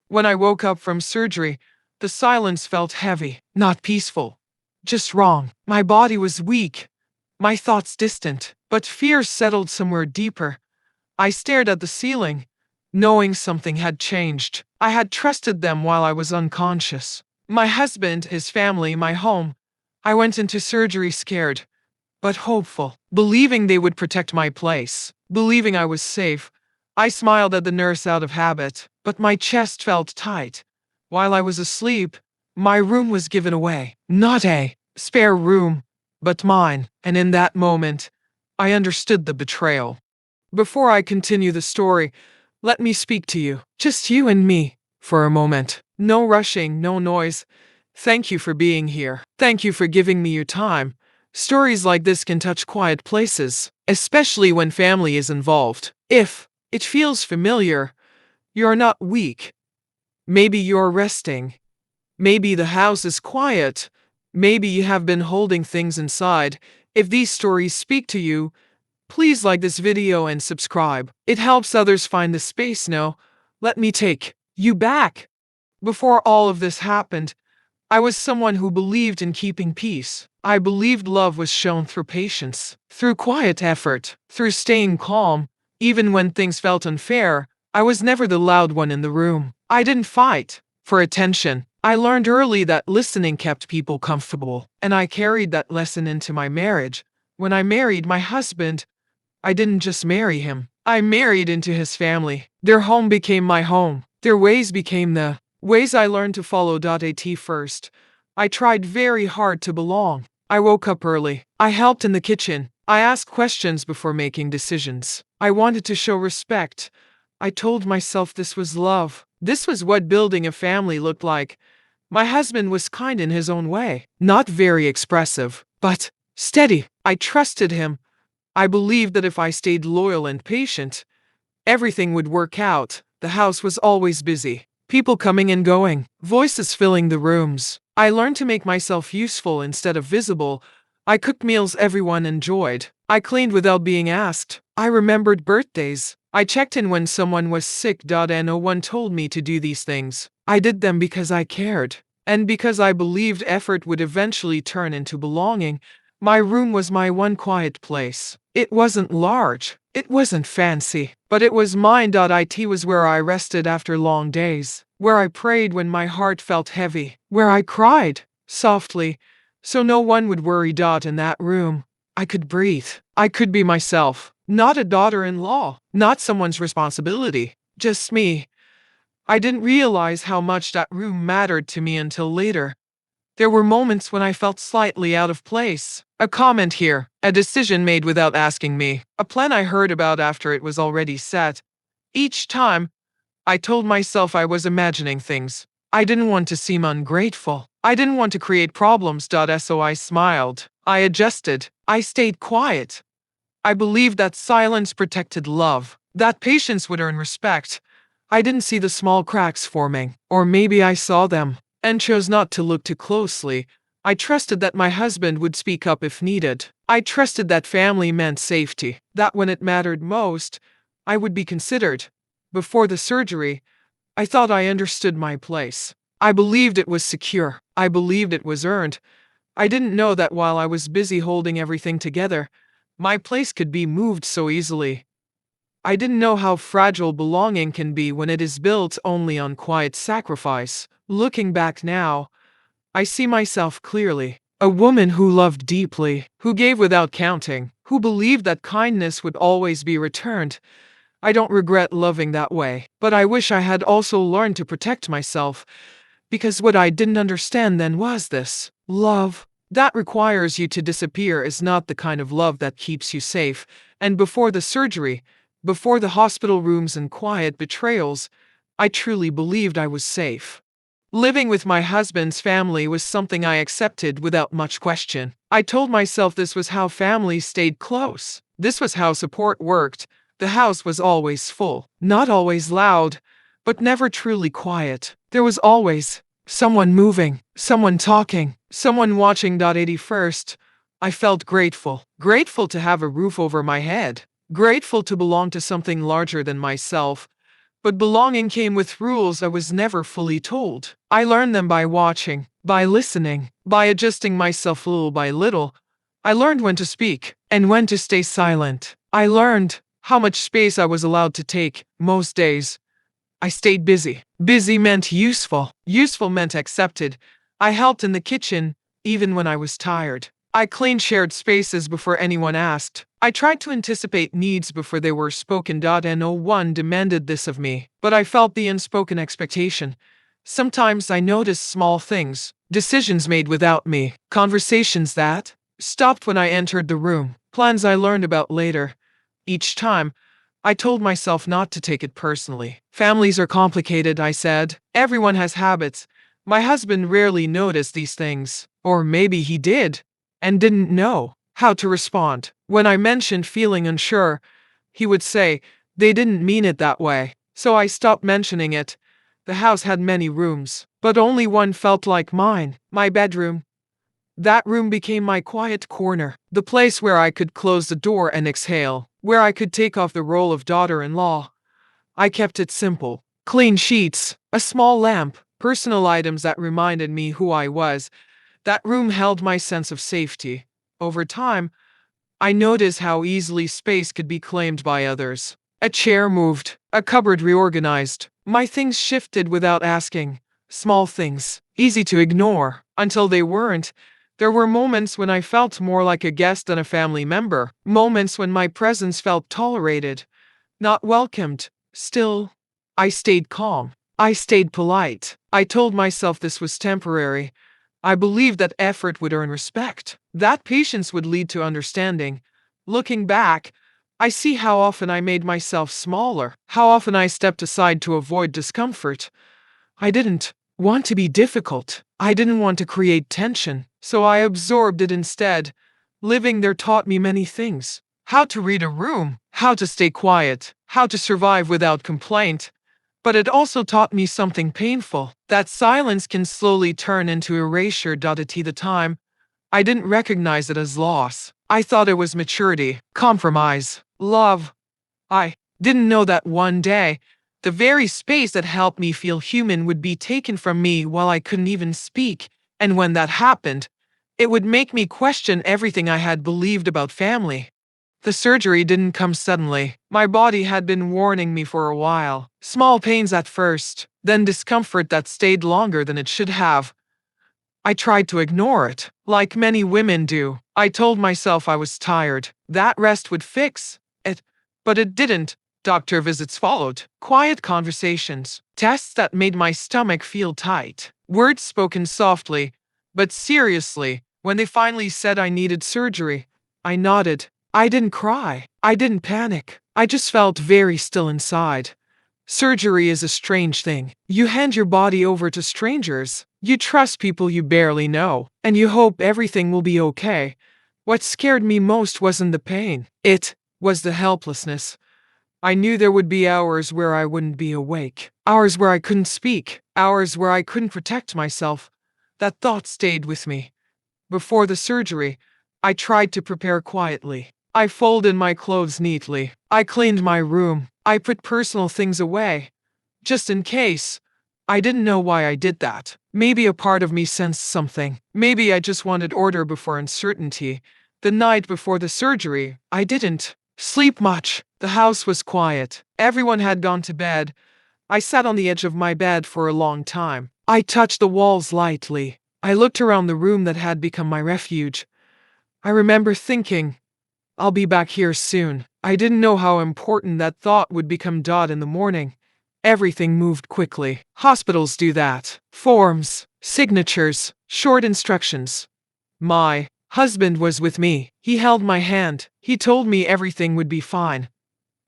When I woke up from surgery, the silence felt heavy, not peaceful, just wrong. My body was weak, my thoughts distant, but fear settled somewhere deeper. I stared at the ceiling, knowing something had changed. I had trusted them while I was unconscious. My husband, his family, my home. I went into surgery scared, but hopeful, believing they would protect my place, believing I was safe. I smiled at the nurse out of habit, but my chest felt tight. While I was asleep, my room was given away. Not a spare room, but mine, and in that moment, I understood the betrayal. Before I continue the story, let me speak to you, just you and me, for a moment. No rushing, no noise. Thank you for being here. Thank you for giving me your time. Stories like this can touch quiet places, especially when family is involved. If it feels familiar, you're not weak. Maybe you're resting. Maybe the house is quiet. Maybe you have been holding things inside. If these stories speak to you, please like this video and subscribe. It helps others find the space now. Let me take you back. Before all of this happened, I was someone who believed in keeping peace. I believed love was shown through patience, through quiet effort, through staying calm. Even when things felt unfair, I was never the loud one in the room. I didn't fight for attention. I learned early that listening kept people comfortable, and I carried that lesson into my marriage. When I married my husband, I didn't just marry him. I married into his family. Their home became my home. Their ways became the ways I learned to follow. At first, I tried very hard to belong. I woke up early. I helped in the kitchen. I asked questions before making decisions. I wanted to show respect. I told myself this was love. This was what building a family looked like. My husband was kind in his own way. Not very expressive, but steady. I trusted him. I believed that if I stayed loyal and patient, everything would work out. The house was always busy. People coming and going, voices filling the rooms. I learned to make myself useful instead of visible. I cooked meals everyone enjoyed. I cleaned without being asked. I remembered birthdays. I checked in when someone was sick. And no one told me to do these things. I did them because I cared, and because I believed effort would eventually turn into belonging. My room was my one quiet place. It wasn't large. It wasn't fancy, but it was mine. It was where I rested after long days, where I prayed when my heart felt heavy, where I cried softly so no one would worry. In that room, I could breathe. I could be myself, not a daughter-in-law, not someone's responsibility, just me. I didn't realize how much that room mattered to me until later. There were moments when I felt slightly out of place. A comment here, a decision made without asking me, a plan I heard about after it was already set. Each time, I told myself I was imagining things. I didn't want to seem ungrateful. I didn't want to create problems. So I smiled. I adjusted. I stayed quiet. I believed that silence protected love, that patience would earn respect. I didn't see the small cracks forming, or maybe I saw them and chose not to look too closely. I trusted that my husband would speak up if needed. I trusted that family meant safety, that when it mattered most, I would be considered. Before the surgery, I thought I understood my place. I believed it was secure. I believed it was earned. I didn't know that while I was busy holding everything together, my place could be moved so easily. I didn't know how fragile belonging can be when it is built only on quiet sacrifice. Looking back now, I see myself clearly. A woman who loved deeply, who gave without counting, who believed that kindness would always be returned. I don't regret loving that way, but I wish I had also learned to protect myself, because what I didn't understand then was this: love that requires you to disappear is not the kind of love that keeps you safe. And before the surgery, before the hospital rooms and quiet betrayals, I truly believed I was safe. Living with my husband's family was something I accepted without much question. I told myself this was how families stayed close. This was how support worked. The house was always full, not always loud, but never truly quiet. There was always someone moving, someone talking, someone watching. 81st, I felt grateful. Grateful to have a roof over my head. Grateful to belong to something larger than myself. But belonging came with rules I was never fully told. I learned them by watching, by listening, by adjusting myself little by little. I learned when to speak and when to stay silent. I learned how much space I was allowed to take most days. I stayed busy. Busy meant useful. Useful meant accepted. I helped in the kitchen, even when I was tired. I cleaned shared spaces before anyone asked. I tried to anticipate needs before they were spoken. And no one demanded this of me, but I felt the unspoken expectation. Sometimes I noticed small things, decisions made without me, conversations that stopped when I entered the room, plans I learned about later. Each time, I told myself not to take it personally. Families are complicated, I said. Everyone has habits. My husband rarely noticed these things. Or maybe he did, and didn't know how to respond. When I mentioned feeling unsure, he would say, they didn't mean it that way. So I stopped mentioning it. The house had many rooms, but only one felt like mine, my bedroom. That room became my quiet corner, the place where I could close the door and exhale, where I could take off the role of daughter-in-law. I kept it simple. Clean sheets, a small lamp, personal items that reminded me who I was. That room held my sense of safety. Over time, I noticed how easily space could be claimed by others. A chair moved, a cupboard reorganized. My things shifted without asking. Small things, easy to ignore, until they weren't. There were moments when I felt more like a guest than a family member, moments when my presence felt tolerated, not welcomed. Still, I stayed calm. I stayed polite. I told myself this was temporary. I believed that effort would earn respect, that patience would lead to understanding. Looking back, I see how often I made myself smaller, how often I stepped aside to avoid discomfort. I didn't want to be difficult. I didn't want to create tension, so I absorbed it instead. Living there taught me many things. How to read a room, how to stay quiet, how to survive without complaint. But it also taught me something painful, that silence can slowly turn into erasure. At the time, I didn't recognize it as loss. I thought it was maturity, compromise, love. I didn't know that one day, the very space that helped me feel human would be taken from me while I couldn't even speak, and when that happened, it would make me question everything I had believed about family. The surgery didn't come suddenly. My body had been warning me for a while. Small pains at first, then discomfort that stayed longer than it should have. I tried to ignore it, like many women do. I told myself I was tired, that rest would fix it, but it didn't. Doctor visits followed, quiet conversations, tests that made my stomach feel tight, words spoken softly, but seriously. When they finally said I needed surgery, I nodded. I didn't cry. I didn't panic. I just felt very still inside. Surgery is a strange thing. You hand your body over to strangers. You trust people you barely know, and you hope everything will be okay. What scared me most wasn't the pain. It was the helplessness. I knew there would be hours where I wouldn't be awake, hours where I couldn't speak, hours where I couldn't protect myself. That thought stayed with me. Before the surgery, I tried to prepare quietly. I folded my clothes neatly. I cleaned my room. I put personal things away, just in case. I didn't know why I did that. Maybe a part of me sensed something. Maybe I just wanted order before uncertainty. The night before the surgery, I didn't sleep much. The house was quiet. Everyone had gone to bed. I sat on the edge of my bed for a long time. I touched the walls lightly. I looked around the room that had become my refuge. I remember thinking, I'll be back here soon. I didn't know how important that thought would become. In the morning, everything moved quickly. Hospitals do that. Forms, signatures, short instructions. My husband was with me. He held my hand. He told me everything would be fine.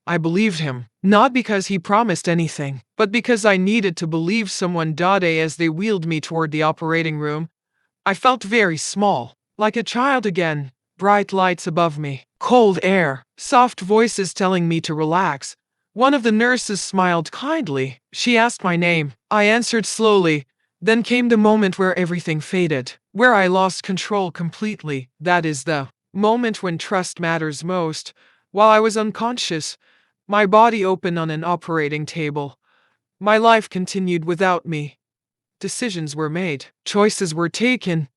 I believed him, not because he promised anything, but because I needed to believe someone. As they wheeled me toward the operating room, I felt very small, like a child again. Bright lights above me, cold air, soft voices telling me to relax. One of the nurses smiled kindly. She asked my name. I answered slowly. Then came the moment where everything faded, where I lost control completely. That is the moment when trust matters most. While I was unconscious, my body opened on an operating table. My life continued without me. Decisions were made, choices were taken.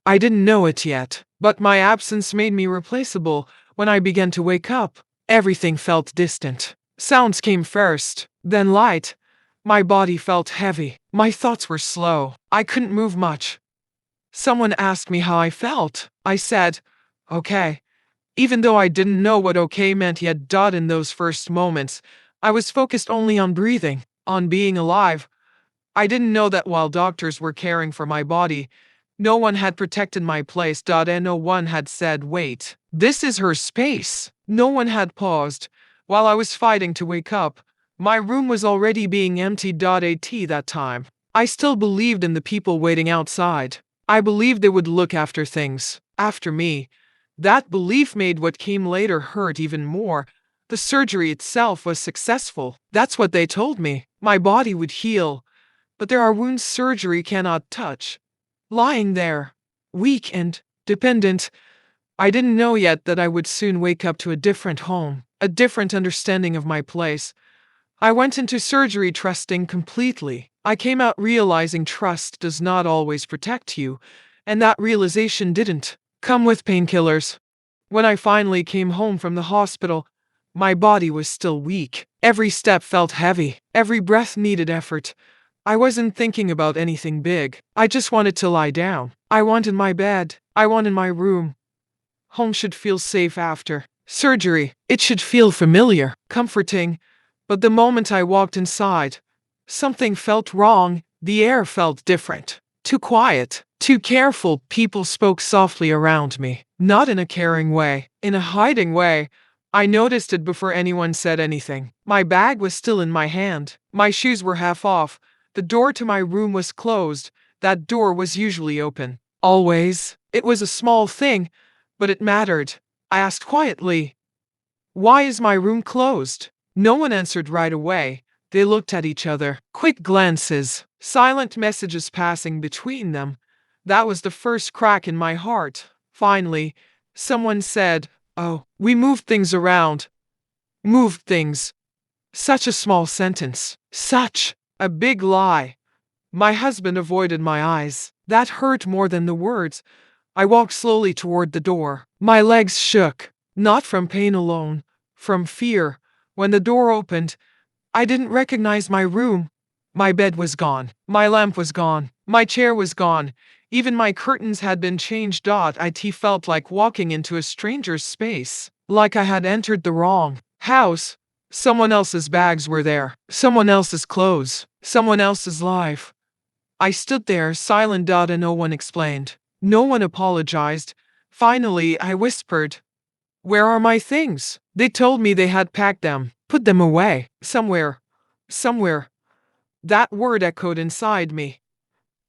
I didn't know it yet, but my absence made me replaceable. When I began to wake up, everything felt distant. Sounds came first, then light. My body felt heavy. My thoughts were slow. I couldn't move much. Someone asked me how I felt. I said, okay. Even though I didn't know what okay meant yet. In those first moments, I was focused only on breathing, on being alive. I didn't know that while doctors were caring for my body, no one had protected my place. And no one had said, wait, this is her space. No one had paused. While I was fighting to wake up, my room was already being emptied. At that time, I still believed in the people waiting outside. I believed they would look after things, after me. That belief made what came later hurt even more. The surgery itself was successful. That's what they told me. My body would heal. But there are wounds surgery cannot touch. Lying there, weak and dependent, I didn't know yet that I would soon wake up to a different home, a different understanding of my place. I went into surgery trusting completely. I came out realizing trust does not always protect you, and that realization didn't come with painkillers. When I finally came home from the hospital, my body was still weak. Every step felt heavy. Every breath needed effort. I wasn't thinking about anything big. I just wanted to lie down. I wanted my bed. I wanted my room. Home should feel safe after surgery. It should feel familiar, comforting. But the moment I walked inside, something felt wrong. The air felt different. Too quiet. Too careful. People spoke softly around me. Not in a caring way. In a hiding way. I noticed it before anyone said anything. My bag was still in my hand. My shoes were half off. The door to my room was closed. That door was usually open. Always. It was a small thing, but it mattered. I asked quietly, why is my room closed? No one answered right away. They looked at each other. Quick glances. Silent messages passing between them. That was the first crack in my heart. Finally, someone said, oh, we moved things around. Moved things. Such a small sentence. Such a big lie. My husband avoided my eyes. That hurt more than the words. I walked slowly toward the door. My legs shook, not from pain alone, from fear. When the door opened, I didn't recognize my room. My bed was gone. My lamp was gone. My chair was gone. Even my curtains had been changed. It felt like walking into a stranger's space, like I had entered the wrong house. Someone else's bags were there, someone else's clothes, someone else's life. I stood there silent. And no one explained. No one apologized. Finally, I whispered, where are my things? They told me they had packed them, put them away, somewhere. Somewhere. That word echoed inside me.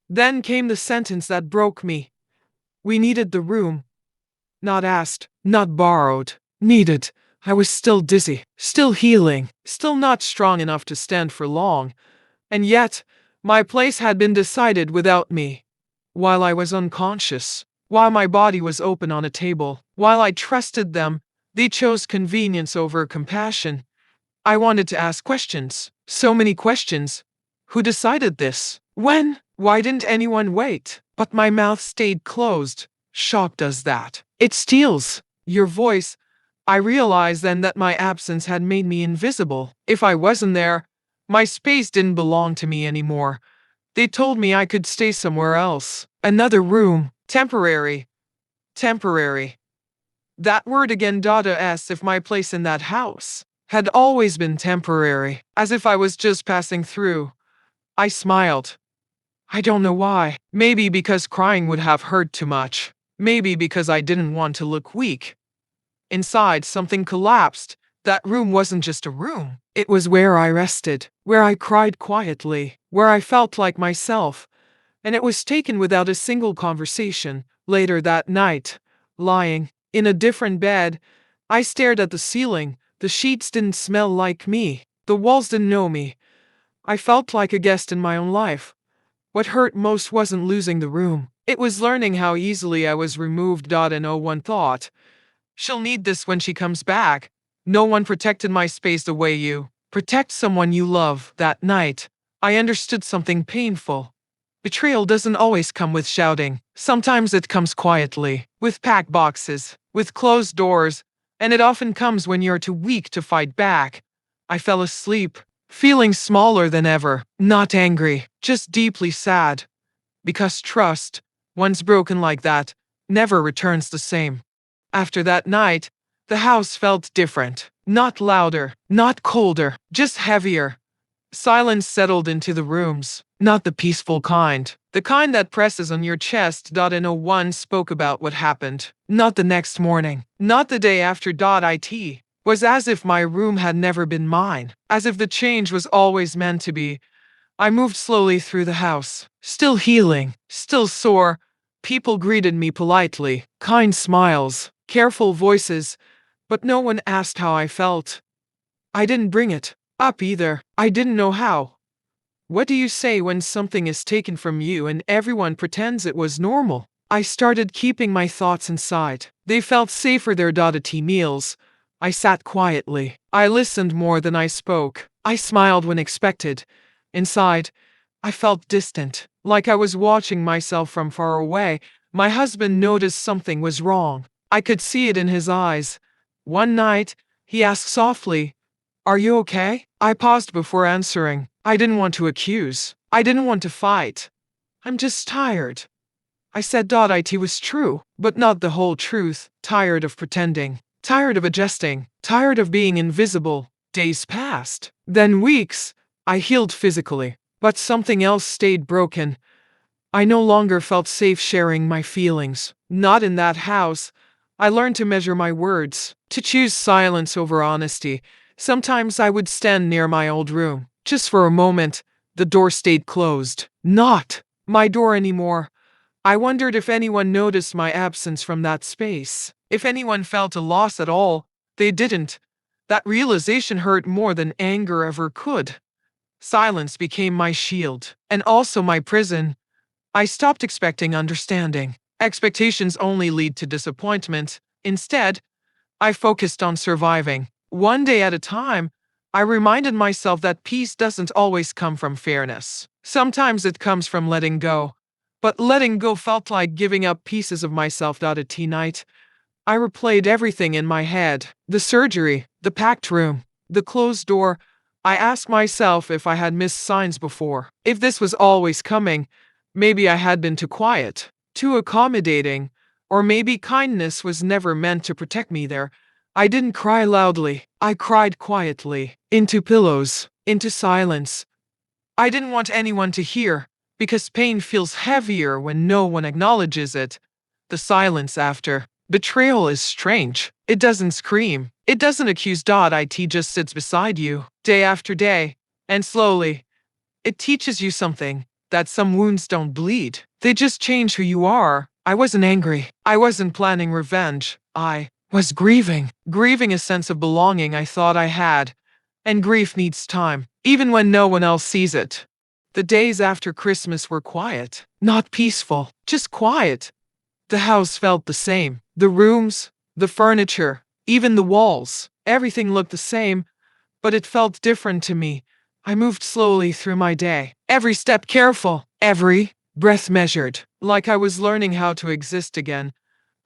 Then came the sentence that broke me. We needed the room. Not asked, not borrowed. Needed. I was still dizzy, still healing, still not strong enough to stand for long. And yet, my place had been decided without me. While I was unconscious, while my body was open on a table, while I trusted them, they chose convenience over compassion. I wanted to ask questions, so many questions. Who decided this? When? Why didn't anyone wait? But my mouth stayed closed. Shock does that. It steals your voice. I realized then that my absence had made me invisible. If I wasn't there, my space didn't belong to me anymore. They told me I could stay somewhere else. Another room. Temporary. Temporary. That word again. As if my place in that house had always been temporary. As if I was just passing through. I smiled. I don't know why. Maybe because crying would have hurt too much. Maybe because I didn't want to look weak. Inside, something collapsed. That room wasn't just a room. It was where I rested, where I cried quietly, where I felt like myself. And it was taken without a single conversation. Later that night, lying in a different bed, I stared at the ceiling. The sheets didn't smell like me. The walls didn't know me. I felt like a guest in my own life. What hurt most wasn't losing the room. It was learning how easily I was removed. And no one thought, she'll need this when she comes back. No one protected my space the way you Protect someone you love. That night, I understood something painful. Betrayal doesn't always come with shouting. Sometimes it comes quietly, with packed boxes, with closed doors, and it often comes when you're too weak to fight back. I fell asleep, feeling smaller than ever, not angry, just deeply sad. Because trust, once broken like that, never returns the same. After that night, the house felt different. Not louder, not colder, just heavier. Silence settled into the rooms, not the peaceful kind. The kind that presses on your chest. No one spoke about what happened. Not the next morning. Not the day after. It was as if my room had never been mine. As if the change was always meant to be. I moved slowly through the house. Still healing. Still sore. People greeted me politely. Kind smiles. Careful voices. But no one asked how I felt. I didn't bring it up either. I didn't know how. What do you say when something is taken from you and everyone pretends it was normal? I started keeping my thoughts inside. They felt safer there. At meals, I sat quietly. I listened more than I spoke. I smiled when expected. Inside, I felt distant, like I was watching myself from far away. My husband noticed something was wrong. I could see it in his eyes. One night, he asked softly, "Are you okay?" I paused before answering. I didn't want to accuse. I didn't want to fight. "I'm just tired." I said. It was true, but not the whole truth. Tired of pretending. Tired of adjusting. Tired of being invisible. Days passed. Then weeks. I healed physically, but something else stayed broken. I no longer felt safe sharing my feelings. Not in that house. I learned to measure my words, to choose silence over honesty. Sometimes I would stand near my old room. Just for a moment, the door stayed closed. Not my door anymore. I wondered if anyone noticed my absence from that space. If anyone felt a loss at all. They didn't. That realization hurt more than anger ever could. Silence became my shield, and also my prison. I stopped expecting understanding. Expectations only lead to disappointment. Instead, I focused on surviving. One day at a time, I reminded myself that peace doesn't always come from fairness. Sometimes it comes from letting go. But letting go felt like giving up pieces of myself. At night, I replayed everything in my head. The surgery, the packed room, the closed door. I asked myself if I had missed signs before. If this was always coming, maybe I had been too quiet, too accommodating, or maybe kindness was never meant to protect me there. I didn't cry loudly. I cried quietly, into pillows, into silence. I didn't want anyone to hear, because pain feels heavier when no one acknowledges it. The silence after betrayal is strange. It doesn't scream. It doesn't accuse. It just sits beside you, day after day, and slowly. It teaches you something, that some wounds don't bleed. They just change who you are. I wasn't angry. I wasn't planning revenge. I was grieving. Grieving a sense of belonging I thought I had. And grief needs time, even when no one else sees it. The days after Christmas were quiet. Not peaceful, just quiet. The house felt the same. The rooms, the furniture, even the walls. Everything looked the same, but it felt different to me. I moved slowly through my day. Every step careful, every breath measured, like I was learning how to exist again.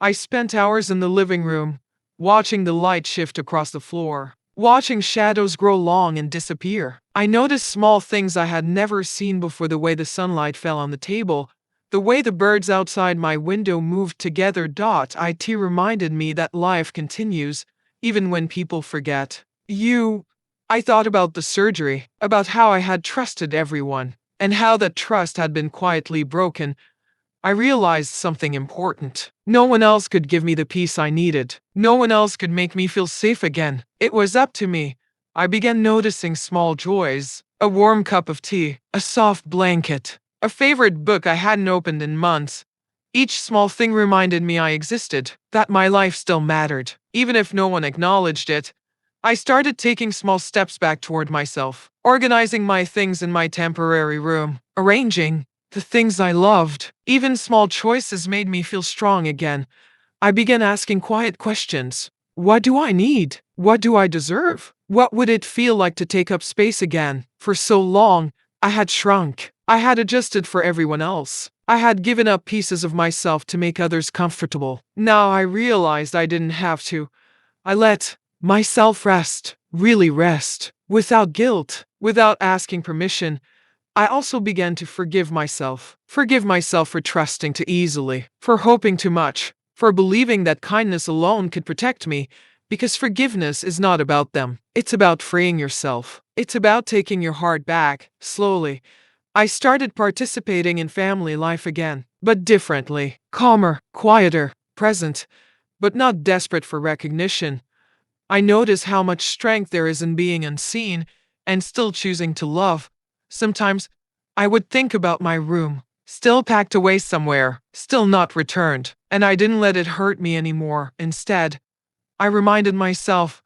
I spent hours in the living room, watching the light shift across the floor, watching shadows grow long and disappear. I noticed small things I had never seen before: the way the sunlight fell on the table, the way the birds outside my window moved together. It reminded me that life continues, even when people forget. I thought about the surgery, about how I had trusted everyone, and how that trust had been quietly broken. I realized something important. No one else could give me the peace I needed. No one else could make me feel safe again. It was up to me. I began noticing small joys: a warm cup of tea, a soft blanket, a favorite book I hadn't opened in months. Each small thing reminded me I existed, that my life still mattered, even if no one acknowledged it. I started taking small steps back toward myself, organizing my things in my temporary room, arranging the things I loved. Even small choices made me feel strong again. I began asking quiet questions. What do I need? What do I deserve? What would it feel like to take up space again? For so long, I had shrunk. I had adjusted for everyone else. I had given up pieces of myself to make others comfortable. Now I realized I didn't have to. I let myself rest, really rest, without guilt, without asking permission. I also began to forgive myself. Forgive myself for trusting too easily, for hoping too much, for believing that kindness alone could protect me, because forgiveness is not about them. It's about freeing yourself. It's about taking your heart back, slowly. I started participating in family life again, but differently, calmer, quieter, present, but not desperate for recognition. I notice how much strength there is in being unseen and still choosing to love. Sometimes I would think about my room, still packed away somewhere, still not returned, and I didn't let it hurt me anymore. Instead, I reminded myself,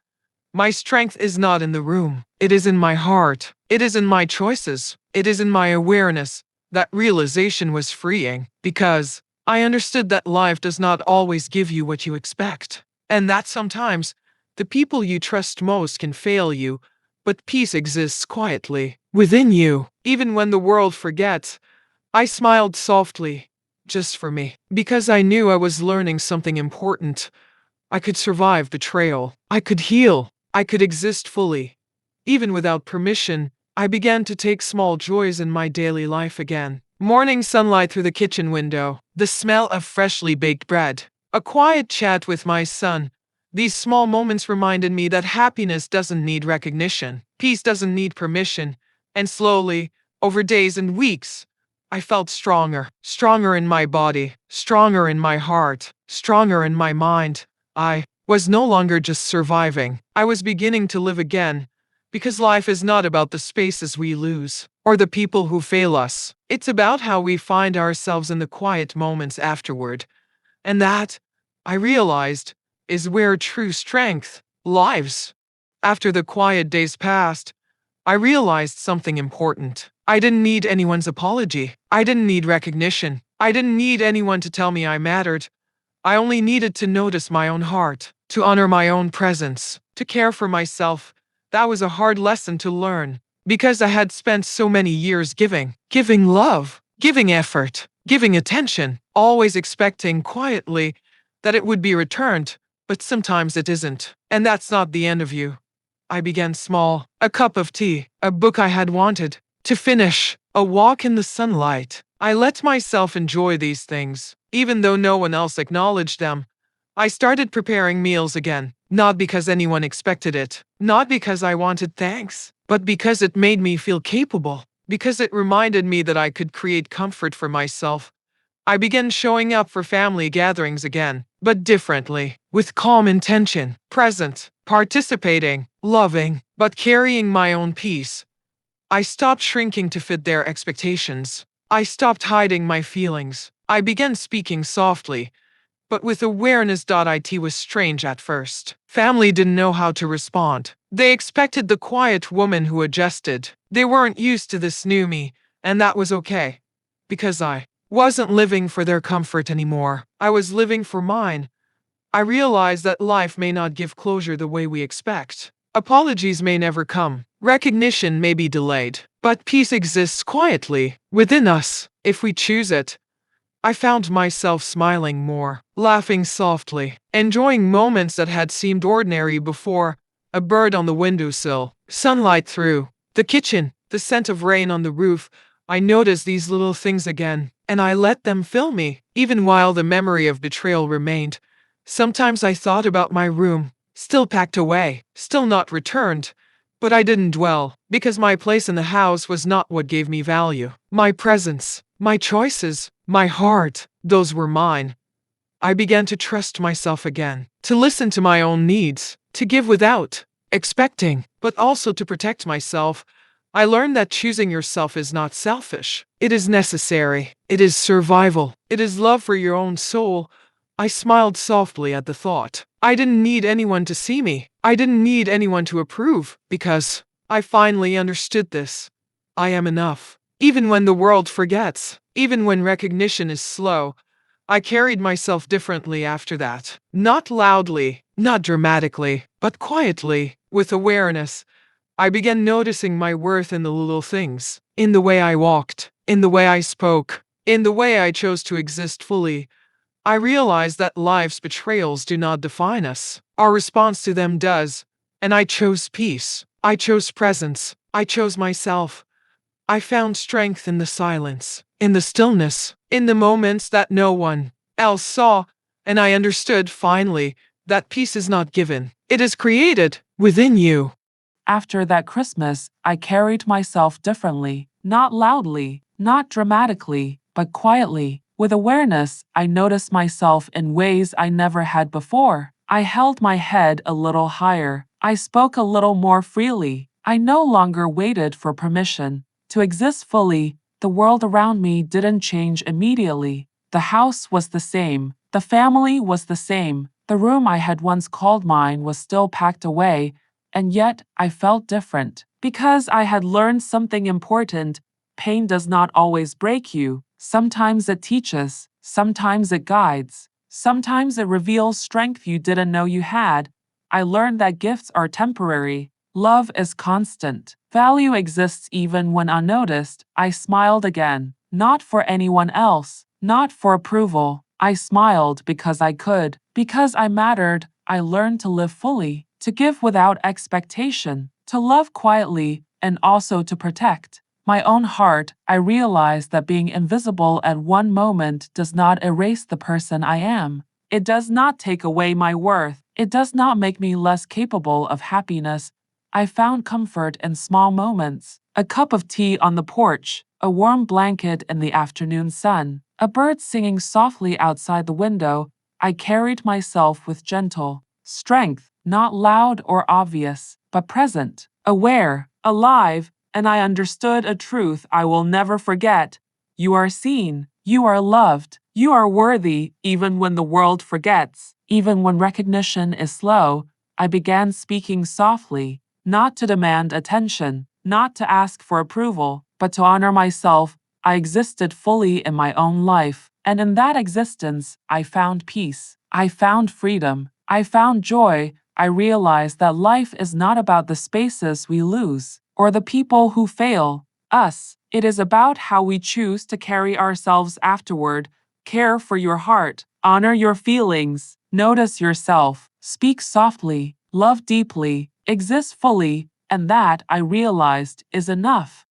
my strength is not in the room. It is in my heart. It is in my choices. It is in my awareness. That realization was freeing because I understood that life does not always give you what you expect, and that sometimes the people you trust most can fail you, but peace exists quietly within you. Even when the world forgets, I smiled softly, just for me, because I knew I was learning something important. I could survive betrayal. I could heal. I could exist fully. Even without permission, I began to take small joys in my daily life again. Morning sunlight through the kitchen window, the smell of freshly baked bread, a quiet chat with my son. These small moments reminded me that happiness doesn't need recognition, peace doesn't need permission, and slowly, over days and weeks, I felt stronger, stronger in my body, stronger in my heart, stronger in my mind. I was no longer just surviving, I was beginning to live again. Because life is not about the spaces we lose, or the people who fail us. It's about how we find ourselves in the quiet moments afterward. And that, I realized, is where true strength lies. After the quiet days passed, I realized something important. I didn't need anyone's apology. I didn't need recognition. I didn't need anyone to tell me I mattered. I only needed to notice my own heart, to honor my own presence, to care for myself. That was a hard lesson to learn, because I had spent so many years giving love, giving effort, giving attention, always expecting quietly that it would be returned, but sometimes it isn't. And that's not the end of you. I began small, a cup of tea, a book I had wanted to finish, a walk in the sunlight. I let myself enjoy these things, even though no one else acknowledged them. I started preparing meals again, not because anyone expected it, not because I wanted thanks, but because it made me feel capable, because it reminded me that I could create comfort for myself. I began showing up for family gatherings again, but differently, with calm intention, present, participating, loving, but carrying my own peace. I stopped shrinking to fit their expectations. I stopped hiding my feelings. I began speaking softly, but with awareness. It was strange at first. Family didn't know how to respond. They expected the quiet woman who adjusted. They weren't used to this new me, and that was okay. Because I wasn't living for their comfort anymore. I was living for mine. I realized that life may not give closure the way we expect. Apologies may never come. Recognition may be delayed. But peace exists quietly within us if we choose it. I found myself smiling more, laughing softly, enjoying moments that had seemed ordinary before. A bird on the windowsill, sunlight through the kitchen, the scent of rain on the roof. I noticed these little things again, and I let them fill me, even while the memory of betrayal remained. Sometimes I thought about my room, still packed away, still not returned. But I didn't dwell, because my place in the house was not what gave me value. My presence, my choices, my heart, those were mine. I began to trust myself again, to listen to my own needs, to give without expecting, but also to protect myself. I learned that choosing yourself is not selfish. It is necessary. It is survival. It is love for your own soul. I smiled softly at the thought. I didn't need anyone to see me. I didn't need anyone to approve, because I finally understood this. I am enough. Even when the world forgets, even when recognition is slow, I carried myself differently after that. Not loudly, Not dramatically, but quietly, with awareness. I began noticing my worth in the little things, in the way I walked, in the way I spoke, in the way I chose to exist fully. I realized that life's betrayals do not define us. Our response to them does. And I chose peace. I chose presence. I chose myself. I found strength in the silence, in the stillness, in the moments that no one else saw, and I understood finally that peace is not given. It is created within you. After that Christmas, I carried myself differently, not loudly, not dramatically, but quietly. With awareness, I noticed myself in ways I never had before. I held my head a little higher. I spoke a little more freely. I no longer waited for permission to exist fully. The world around me didn't change immediately. The house was the same. The family was the same. The room I had once called mine was still packed away, and yet I felt different. Because I had learned something important. Pain does not always break you. Sometimes it teaches. Sometimes it guides. Sometimes it reveals strength you didn't know you had. I learned that gifts are temporary. Love is constant. Value exists even when unnoticed. I smiled again. Not for anyone else. Not for approval. I smiled because I could. Because I mattered. I learned to live fully, to give without expectation, to love quietly, and also to protect my own heart. I realized that being invisible at one moment does not erase the person I am. It does not take away my worth. It does not make me less capable of happiness. I found comfort in small moments. A cup of tea on the porch, a warm blanket in the afternoon sun, a bird singing softly outside the window. I carried myself with gentle strength, not loud or obvious, but present, aware, alive, and I understood a truth I will never forget. You are seen, you are loved, you are worthy, even when the world forgets. Even when recognition is slow, I began speaking softly, not to demand attention, not to ask for approval, but to honor myself. I existed fully in my own life, and in that existence, I found peace. I found freedom. I found joy. I realized that life is not about the spaces we lose or the people who fail us. It is about how we choose to carry ourselves afterward. Care for your heart. Honor your feelings. Notice yourself. Speak softly. Love deeply. Exist fully. And that, I realized, is enough.